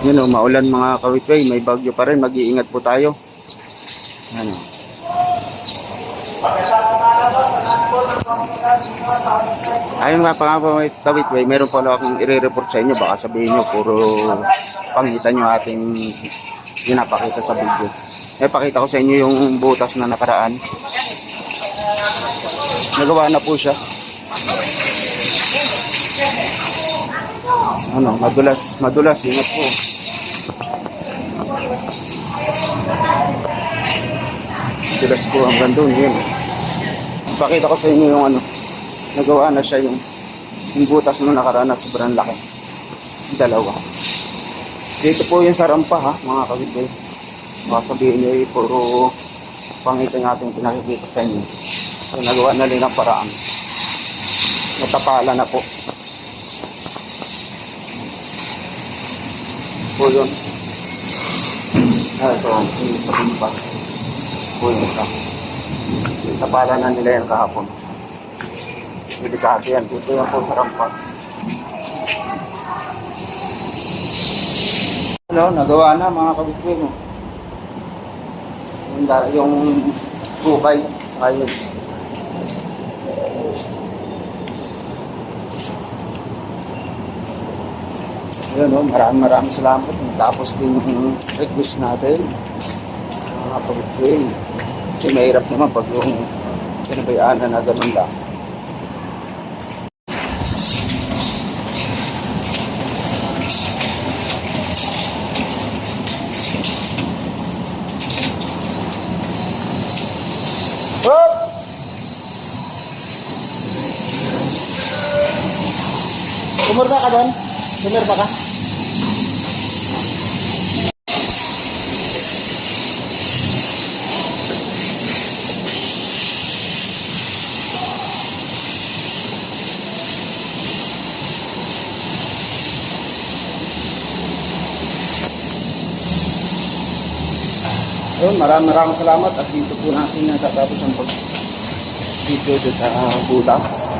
Yun o, maulan mga kawitway, may bagyo pa rin, mag-iingat po tayo. Ano. Ayun nga pa nga po mga kawitway, meron po akong i-report sa inyo, baka sabihin nyo, puro pangitan nyo ating pinapakita sa video. Pakita ko sa inyo yung butas na nakaraan. Nagawa na po siya. Ano, madulas, ingat po. Madulas po hanggang doon, yun. Pakita ko sa inyo yung ano, nagawa na siya yung butas na nakaraan na sobrang laki. Dalawa. Dito po yung sa rampa ha, mga kabitay. Baka sabihin nyo puro pangitan natin pinakikita sa inyo. So, nagawa na rin ang paraan. Natapala na po. Po yun. Ito, yung pa. Po yun isa. Natapala na nila yan kahapon. Delikado yan. Dito yan po sa rampa. Ano, nagawa na mga kabitwin mo. Yung bukay. Ayun. Ayun o, maraming salamat. Tapos din yung request natin. Mga kabitwin. Kasi mahirap naman pag yung pinabayaan na ganun lang. Hop! Kumurba ka doon? Kumurba ka? Ayun, maraming salamat at dito po natin natatapos ang pag-video sa butas.